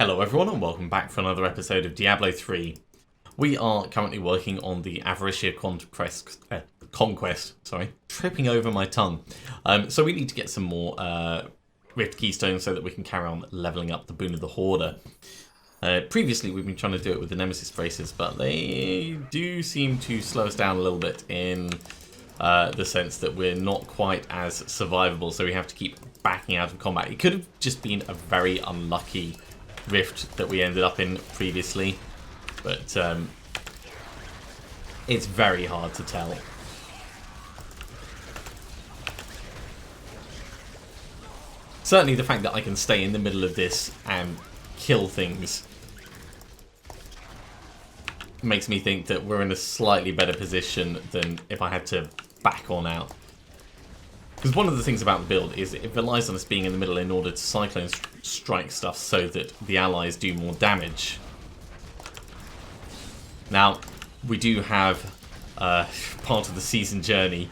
Hello everyone and welcome back for another episode of Diablo 3. We are currently working on the Avaricia Conquest, tripping over my tongue. So we need to get some more Rift Keystones so that we can carry on leveling up the Boon of the Hoarder. Previously we've been trying to do it with the Nemesis braces, but they do seem to slow us down a little bit in the sense that we're not quite as survivable, so we have to keep backing out of combat. It could have just been a very unlucky rift that we ended up in previously, but it's very hard to tell. Certainly the fact that I can stay in the middle of this and kill things makes me think that we're in a slightly better position than if I had to back on out. Because one of the things about the build is it relies on us being in the middle in order to cyclone strike stuff so that the allies do more damage. Now, we do have part of the season journey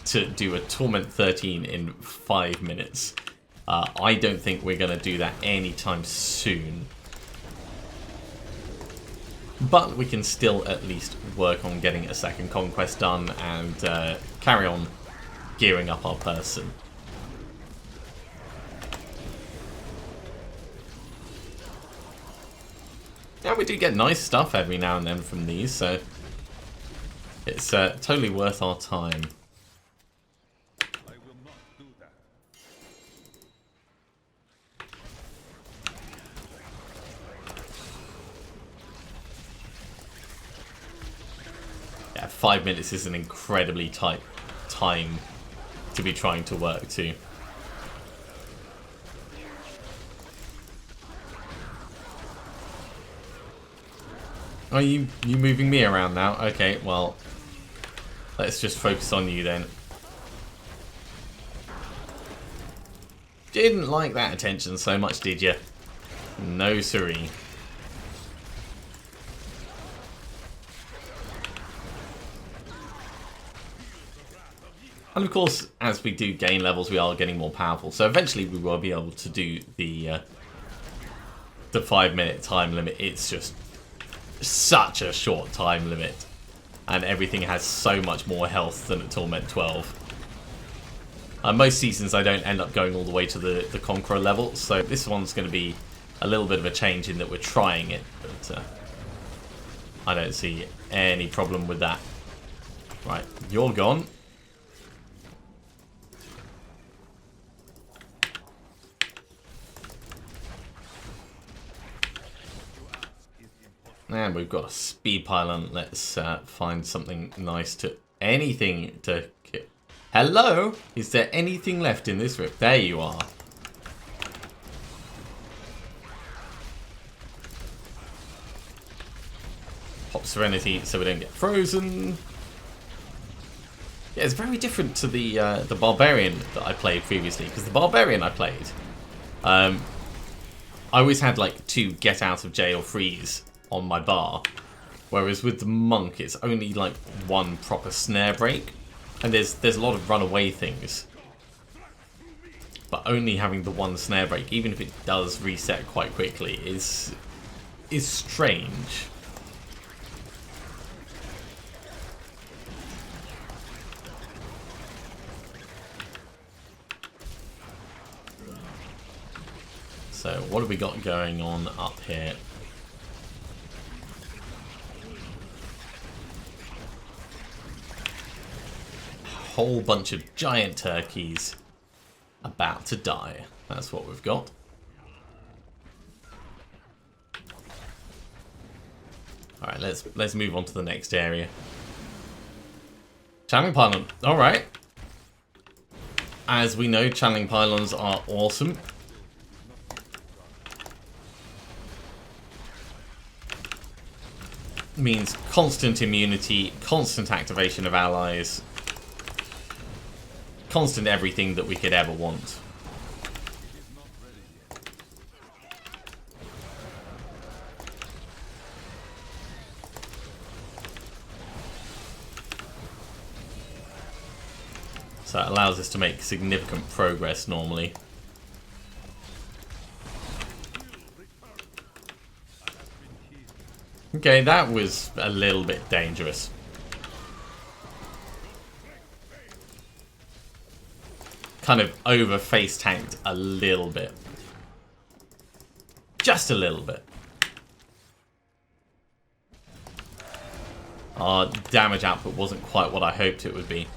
to do a Torment 13 in 5 minutes. I don't think we're going to do that anytime soon. But we can still at least work on getting a second conquest done and carry on gearing up our person. Yeah, we do get nice stuff every now and then from these, so it's totally worth our time. I will not do that. Yeah, 5 minutes is an incredibly tight time to be trying to work to. Are you moving me around now? Okay, well, let's just focus on you then. Didn't like that attention so much, did you? No siree. And of course, as we do gain levels, we are getting more powerful. So eventually we will be able to do the 5-minute time limit. It's just such a short time limit. And everything has so much more health than at Torment 12. Most seasons I don't end up going all the way to the Conqueror level. So this one's going to be a little bit of a change in that we're trying it. But I don't see any problem with that. Right, you're gone. And we've got a speed pylon. Let's find something nice to... anything to... Hello? Is there anything left in this rift? There you are. Pop Serenity so we don't get frozen. Yeah, it's very different to the Barbarian that I played previously. Because the Barbarian I played... I always had like 2 get out of jail frees on my bar, whereas with the monk it's only like 1 proper snare break, and there's a lot of runaway things, but only having the 1 snare break, even if it does reset quite quickly, is strange. So what have we got going on up here? Whole bunch of giant turkeys about to die. That's what we've got. Alright, let's move on to the next area. Channeling pylon. Alright. As we know, channeling pylons are awesome. Means constant immunity, constant activation of allies. Constant everything that we could ever want. So it allows us to make significant progress normally. Okay, that was a little bit dangerous. Kind of over face tanked a little bit. Just a little bit. Our damage output wasn't quite what I hoped it would be.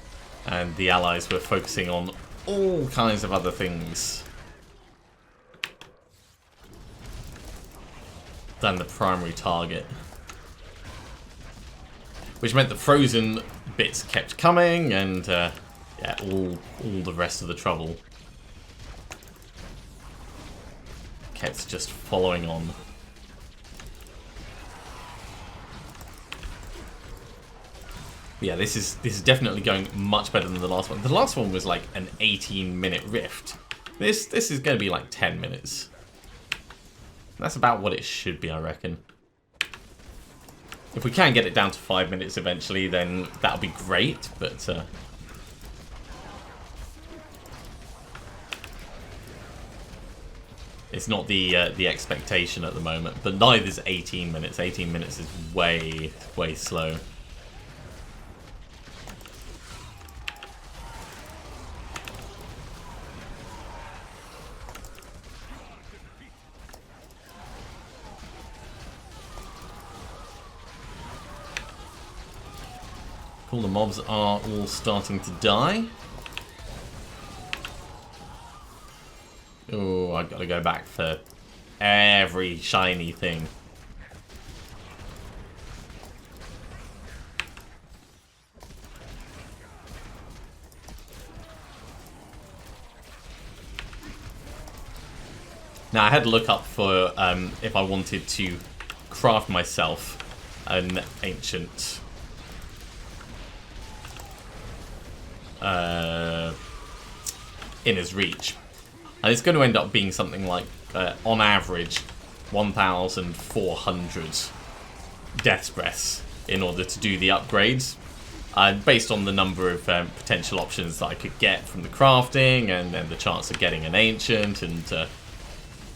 And the allies were focusing on all kinds of other things than the primary target. Which meant the frozen bits kept coming, and yeah, all the rest of the trouble kept just following on. Yeah, this is definitely going much better than the last one. The last one was like an 18-minute rift. This is going to be like 10 minutes. That's about what it should be, I reckon. If we can get it down to 5 minutes eventually, then that'll be great, but it's not the expectation at the moment. But neither is 18 minutes. 18 minutes is way slow. All the mobs are all starting to die. Oh, I've got to go back for every shiny thing. Now, I had to look up for if I wanted to craft myself an ancient Inner's Reach. And it's going to end up being something like, on average, 1,400 Death's Breaths in order to do the upgrades. Based on the number of potential options that I could get from the crafting, and then the chance of getting an ancient, and the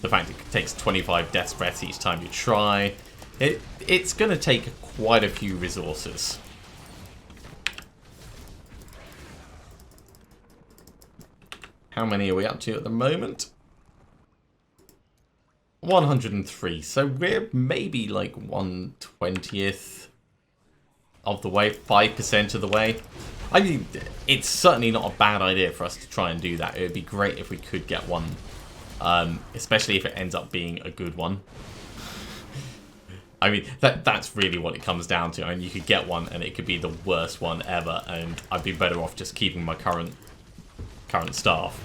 fact it takes 25 Death's Breaths each time you try. It's going to take quite a few resources. How many are we up to at the moment? 103. So we're maybe like 1/20th of the way, 5% of the way. I mean, it's certainly not a bad idea for us to try and do that. It would be great if we could get one, especially if it ends up being a good one. I mean, that's really what it comes down to. I mean, you could get one and it could be the worst one ever, and I'd be better off just keeping my current staff.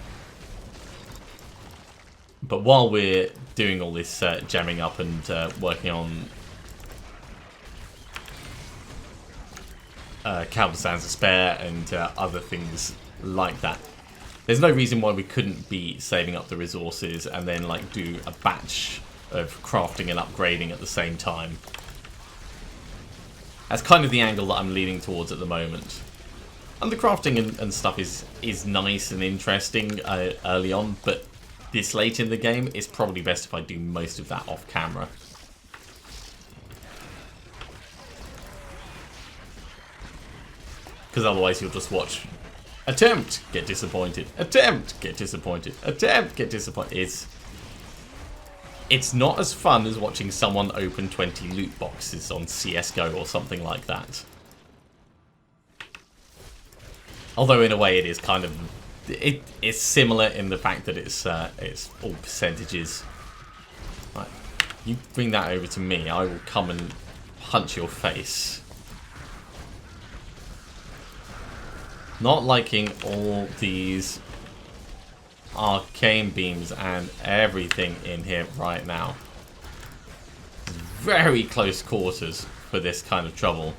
But while we're doing all this gemming up and working on Counter Sands of Spare and other things like that, there's no reason why we couldn't be saving up the resources and then like do a batch of crafting and upgrading at the same time. That's kind of the angle that I'm leaning towards at the moment. And the crafting and stuff is nice and interesting early on, but this late in the game, it's probably best if I do most of that off camera. Because otherwise you'll just watch attempt, get disappointed, attempt, get disappointed, attempt, get disappointed. It's not as fun as watching someone open 20 loot boxes on CSGO or something like that. Although in a way it is kind of, it's similar in the fact that it's all percentages. Right, you bring that over to me, I will come and punch your face. Not liking all these arcane beams and everything in here right now. Very close quarters for this kind of trouble.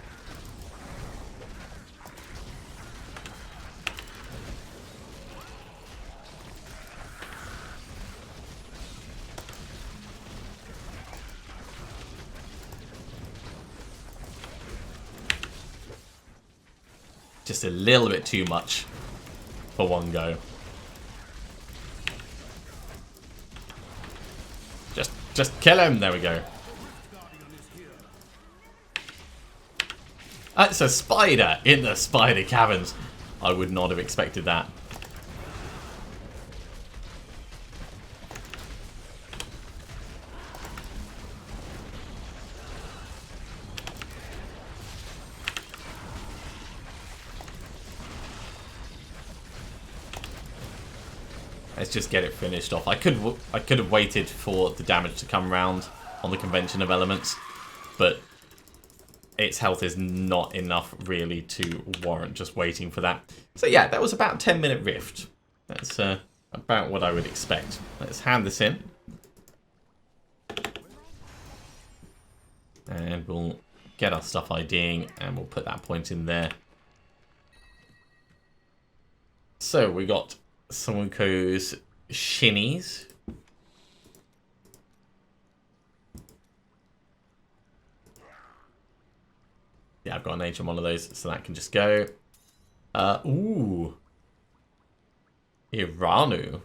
Just a little bit too much for one go. Just kill him. There we go. That's a spider in the spider caverns. I would not have expected that. Let's just get it finished off. I could have waited for the damage to come round on the convention of elements, but its health is not enough really to warrant just waiting for that. So yeah, that was about 10-minute rift. That's about what I would expect. Let's hand this in. And we'll get our stuff IDing and we'll put that point in there. So we got Someone's shinnies. Yeah, I've got an H on one of those, so that can just go. Ooh. Iranu.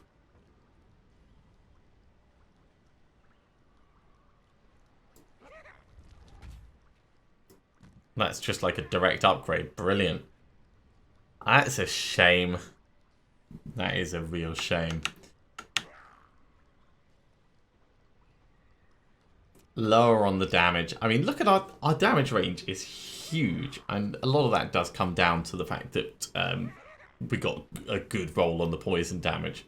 That's just like a direct upgrade. Brilliant. That's a shame. That is a real shame. Lower on the damage. I mean, look at our damage range is huge. And a lot of that does come down to the fact that we got a good roll on the poison damage.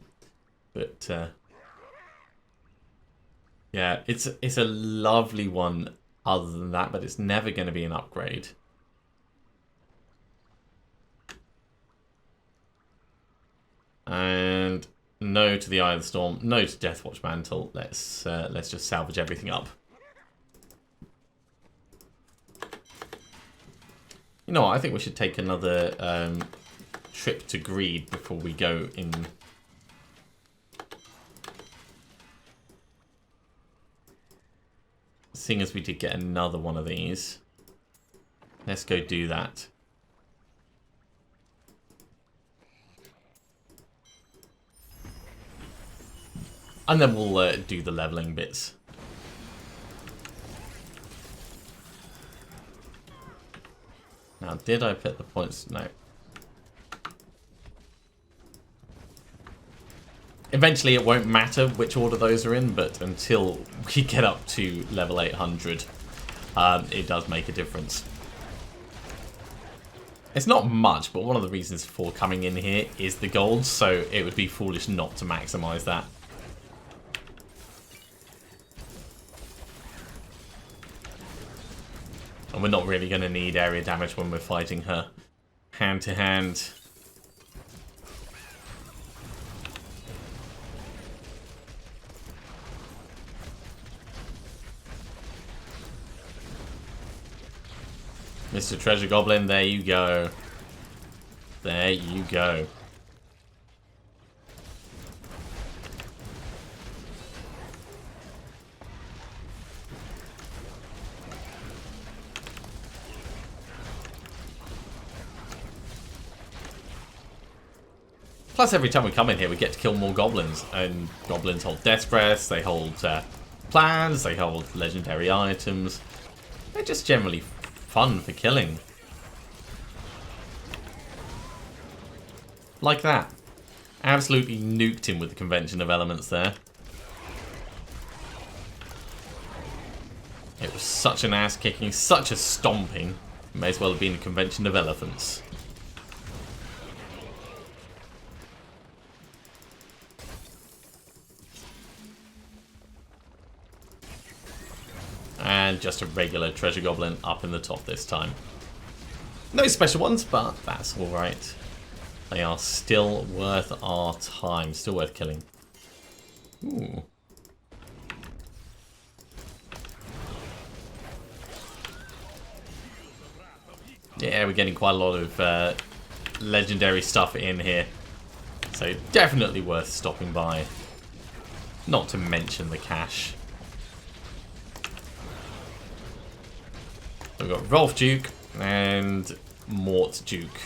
But yeah, it's a lovely one other than that, but it's never going to be an upgrade. And no to the Eye of the Storm, no to Deathwatch Mantle. Let's just salvage everything up. You know what, I think we should take another trip to Greed before we go in. Seeing as we did get another one of these, let's go do that. And then we'll do the leveling bits. Now, did I put the points? No. Eventually, it won't matter which order those are in, but until we get up to level 800, it does make a difference. It's not much, but one of the reasons for coming in here is the gold, so it would be foolish not to maximize that. And we're not really going to need area damage when we're fighting her hand to hand. Mr. Treasure Goblin, there you go. There you go. Plus, every time we come in here, we get to kill more goblins. And goblins hold death breaths, they hold plans, they hold legendary items. They're just generally fun for killing. Like that. Absolutely nuked him with the convention of elements there. It was such an ass kicking, such a stomping. It may as well have been a convention of elephants. And just a regular treasure goblin up in the top this time. No special ones, but that's alright. They are still worth our time. Still worth killing. Ooh. Yeah, we're getting quite a lot of legendary stuff in here. So definitely worth stopping by. Not to mention the cash. We've got Rolf Duke and Mort Duke.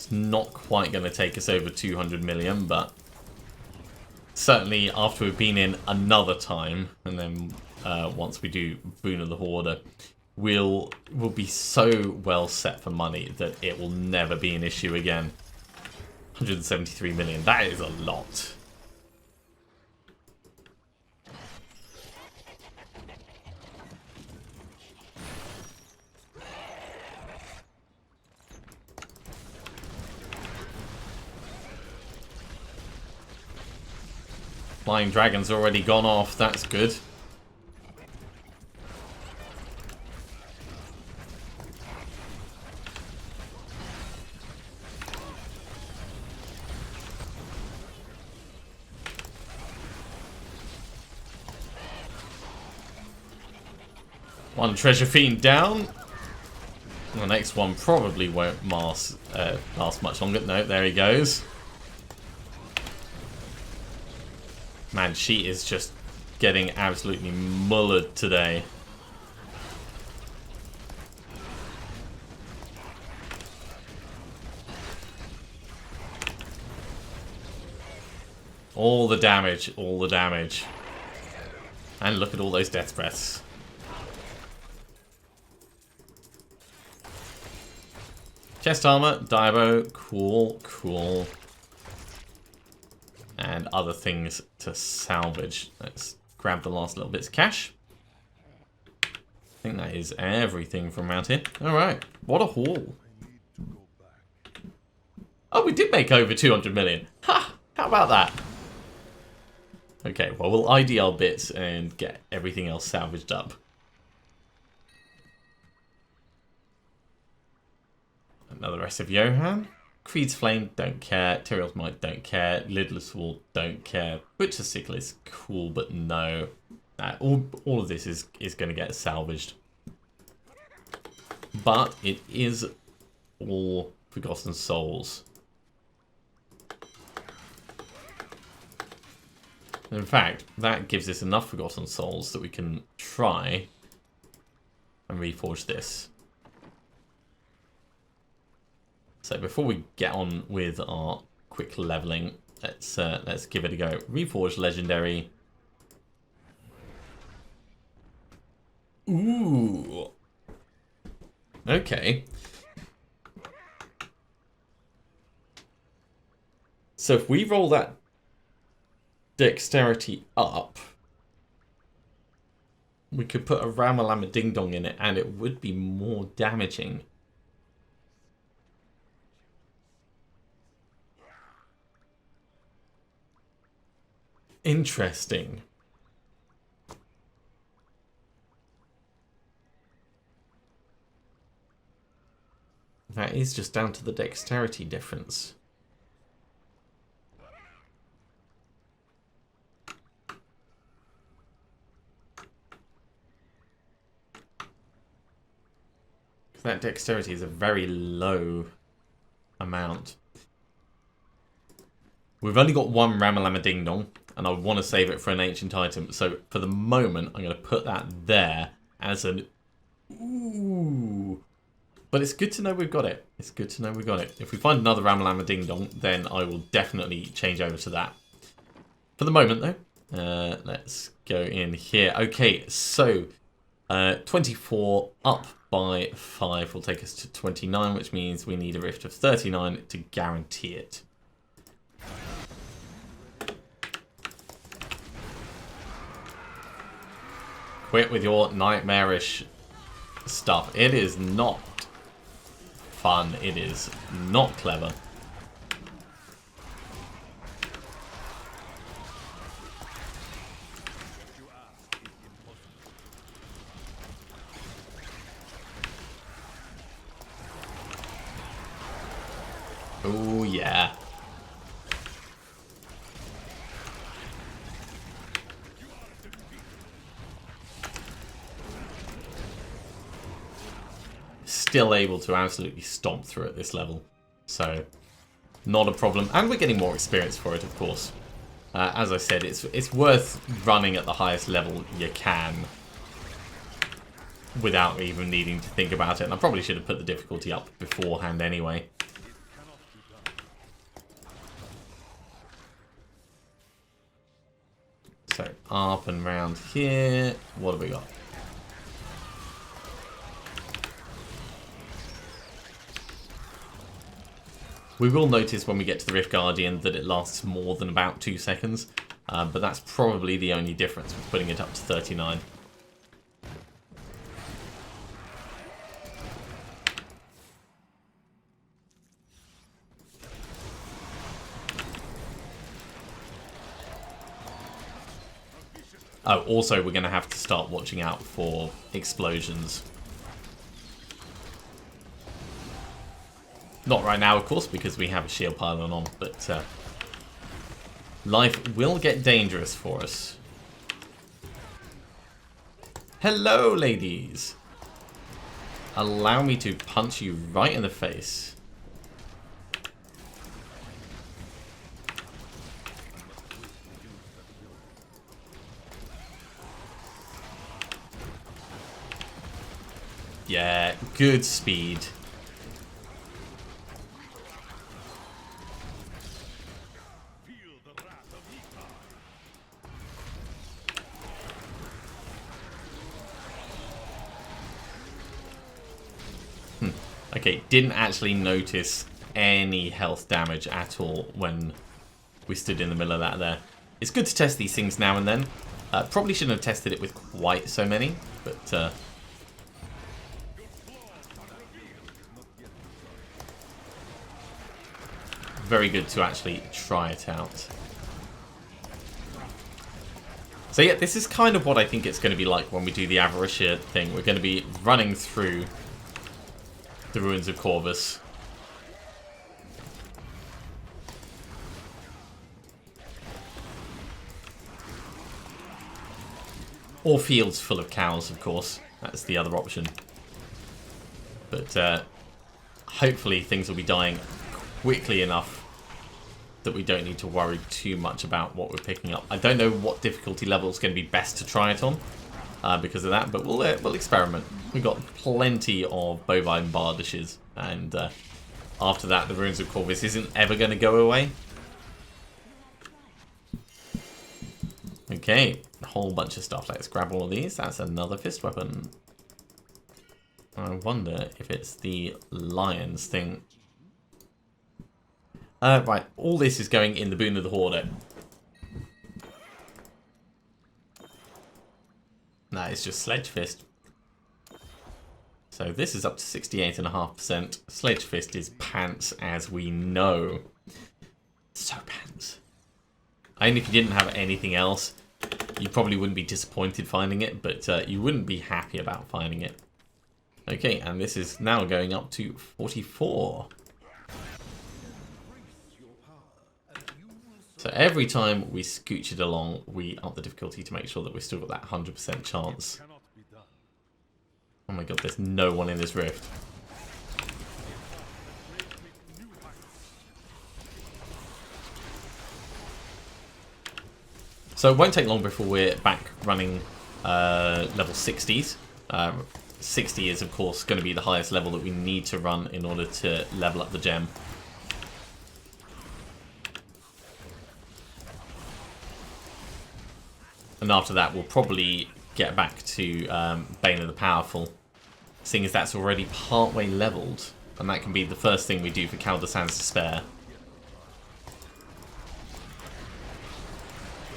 It's not quite going to take us over 200 million, but certainly after we've been in another time, and then once we do Boon of the Hoarder, we'll be so well set for money that it will never be an issue again. 173 million, that is a lot. Flying Dragon's already gone off, that's good. One Treasure Fiend down. The next one probably won't last much longer. No, there he goes. Man, she is just getting absolutely mullered today. All the damage, all the damage. And look at all those death breaths. Chest armor, Diabo, cool, cool. And other things to salvage. Let's grab the last little bits of cash. I think that is everything from around here. Alright, what a haul. Oh, we did make over 200 million. Ha! How about that? Okay, well, we'll ID our bits and get everything else salvaged up. Another rest of Johan. Creed's Flame, don't care. Tyrael's Might, don't care. Lidless Sword, don't care. Butcher's Sickle is cool, but no. All of this is going to get salvaged. But it is all Forgotten Souls. In fact, that gives us enough Forgotten Souls that we can try and reforge this. So before we get on with our quick leveling, let's give it a go. Reforge Legendary. Ooh. Okay. So if we roll that dexterity up, we could put a Ramalama Ding Dong in it and it would be more damaging. Interesting. That is just down to the dexterity difference. That dexterity is a very low amount. We've only got one Ramalama Ding Dong, and I want to save it for an ancient item. So for the moment, I'm going to put that there as an ooh. But it's good to know we've got it. It's good to know we've got it. If we find another Ramalama Ding Dong, then I will definitely change over to that. For the moment, though, let's go in here. Okay, so 24 up by 5 will take us to 29, which means we need a Rift of 39 to guarantee it. Quit with your nightmarish stuff. It is not fun. It is not clever. Oh, yeah. Still able to absolutely stomp through at this level. So, not a problem. And we're getting more experience for it, of course. As I said, it's worth running at the highest level you can without even needing to think about it. And I probably should have put the difficulty up beforehand anyway. up and round here. What have we got? We will notice when we get to the Rift Guardian that it lasts more than about 2 seconds, but that's probably the only difference with putting it up to 39. Oh, also we're going to have to start watching out for explosions. Not right now, of course, because we have a shield pylon on, but life will get dangerous for us. Hello, ladies! Allow me to punch you right in the face. Yeah, good speed. Okay, didn't actually notice any health damage at all when we stood in the middle of that there. It's good to test these things now and then. Probably shouldn't have tested it with quite so many, but very good to actually try it out. So yeah, this is kind of what I think it's going to be like when we do the Avarician thing. We're going to be running through the ruins of Corvus. Or fields full of cows, of course. That's the other option. But hopefully things will be dying quickly enough that we don't need to worry too much about what we're picking up. I don't know what difficulty level is going to be best to try it on because of that, but we'll experiment. We've got plenty of bovine bardishes, and after that the ruins of Corvus isn't ever going to go away. Okay, a whole bunch of stuff. Let's grab all of these. That's another fist weapon. I wonder if it's the lions thing. Right, all this is going in the Boon of the Hoarder. No, it's just Sledge Fist. So this is up to 68.5%. Sledge Fist is pants, as we know. So pants. And if you didn't have anything else, you probably wouldn't be disappointed finding it, but you wouldn't be happy about finding it. Okay, and this is now going up to 44. So every time we scooch it along, we up the difficulty to make sure that we've still got that 100% chance. Oh my god, there's no one in this rift. So it won't take long before we're back running level 60s. 60 is, of course, going to be the highest level that we need to run in order to level up the gem. And after that, we'll probably get back to Bane of the Powerful, seeing as that's already partway leveled. And that can be the first thing we do for Caldesan's Despair.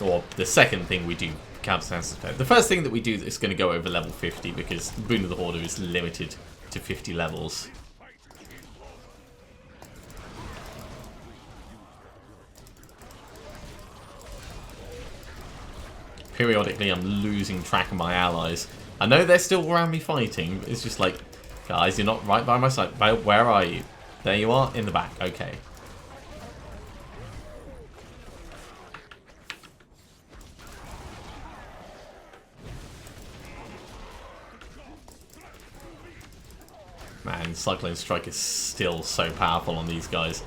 Or the second thing we do for Caldesan's Despair. The first thing that we do that's going to go over level 50, because Boon of the Hoarder is limited to 50 levels. Periodically I'm losing track of my allies. I know they're still around me fighting, but it's just like, guys, you're not right by my side. Where are you? There you are, in the back. Okay. Man, Cyclone Strike is still so powerful on these guys.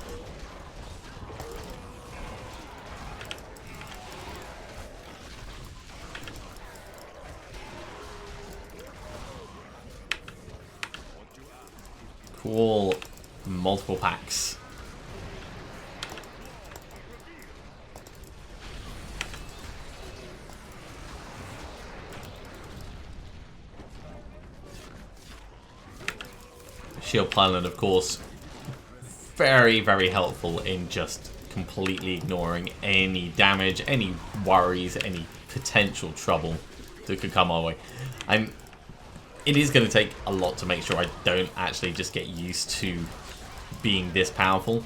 Cool. Multiple packs. Shield pylon, of course, very, very helpful in just completely ignoring any damage, any worries, any potential trouble that could come our way. And it is going to take a lot to make sure I don't actually just get used to being this powerful.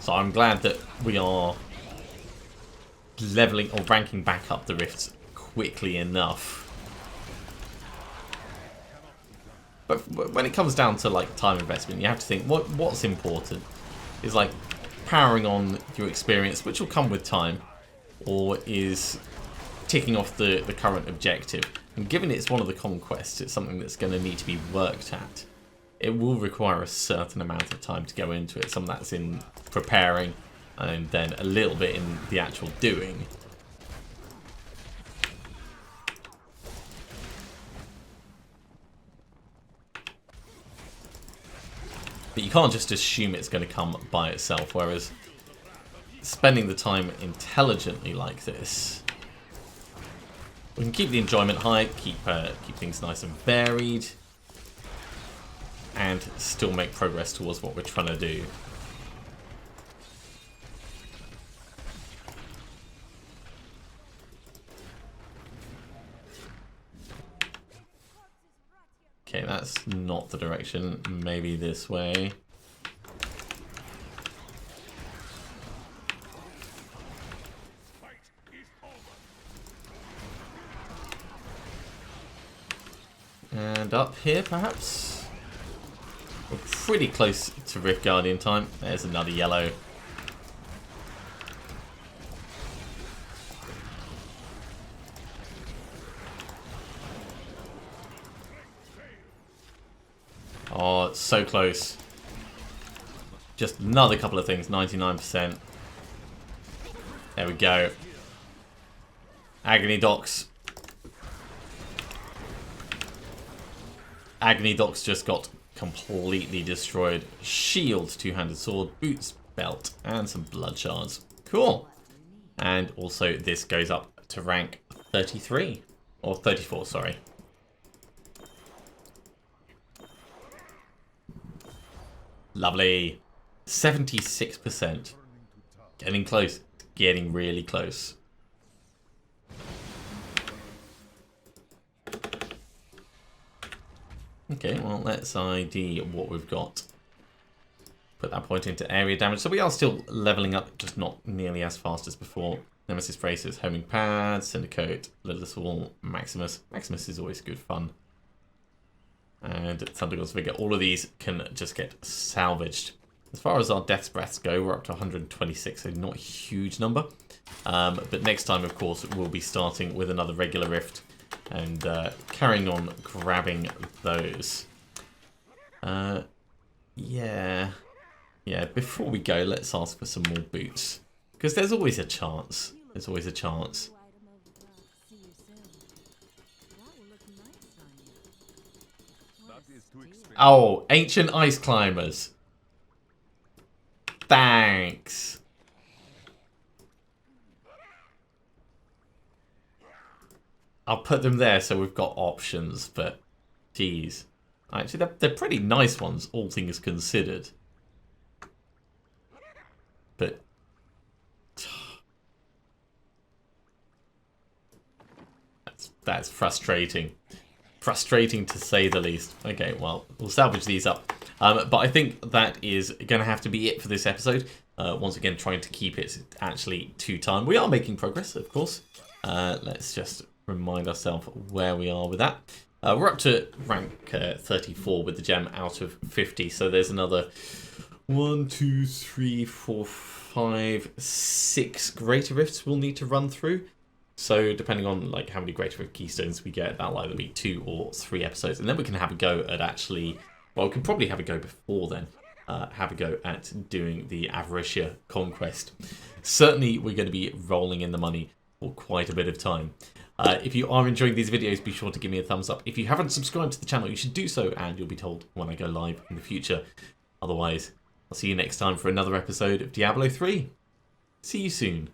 So I'm glad that we are leveling or ranking back up the rifts quickly enough. But when it comes down to like time investment, you have to think what's important is like powering on your experience, which will come with time, or is ticking off the current objective. And given it's one of the conquests, it's something that's going to need to be worked at. It will require a certain amount of time to go into it. Some of that's in preparing, and then a little bit in the actual doing. But you can't just assume it's going to come by itself, whereas spending the time intelligently like this, we can keep the enjoyment high, keep things nice and varied, and still make progress towards what we're trying to do. Okay, that's not the direction. Maybe this way. And up here, perhaps? We're pretty close to Rift Guardian time. There's another yellow. Oh, it's so close. Just another couple of things, 99%. There we go. Agony Docks. Agony Docks just got completely destroyed. Shield, two-handed sword, boots, belt, and some blood shards. Cool. And also this goes up to rank 33. Or 34, sorry. Lovely. 76%. Getting close. Getting really close. Okay, well, let's ID what we've got. Put that point into area damage. So we are still leveling up, just not nearly as fast as before. Nemesis Braces, Homing Pads, Syndicate, Littlest Wall, Maximus. Maximus is always good fun. And Thundergod's Vigor. All of these can just get salvaged. As far as our Death's Breaths go, we're up to 126, so not a huge number. But next time, of course, we'll be starting with another regular Rift and carrying on grabbing those. Yeah, before we go, let's ask for some more boots. Because there's always a chance. There's always a chance. Oh, Ancient Ice Climbers. Thanks. I'll put them there so we've got options, but geez. Actually, they're pretty nice ones, all things considered. But that's frustrating. Frustrating to say the least. Okay, well, we'll salvage these up. But I think that is going to have to be it for this episode. Once again, trying to keep it actually to time. We are making progress, of course. Let's just remind ourselves where we are with that. We're up to rank 34 with the gem out of 50. So there's another 1, 2, 3, 4, 5, 6 greater rifts we'll need to run through. So depending on like how many greater rift keystones we get, that'll either be 2 or 3 episodes, and then we can have a go at actually. Well, we can probably have a go before then. Have a go at doing the Avaricia conquest. Certainly, we're going to be rolling in the money for quite a bit of time. If you are enjoying these videos, be sure to give me a thumbs up. If you haven't subscribed to the channel, you should do so, and you'll be told when I go live in the future. Otherwise, I'll see you next time for another episode of Diablo 3. See you soon.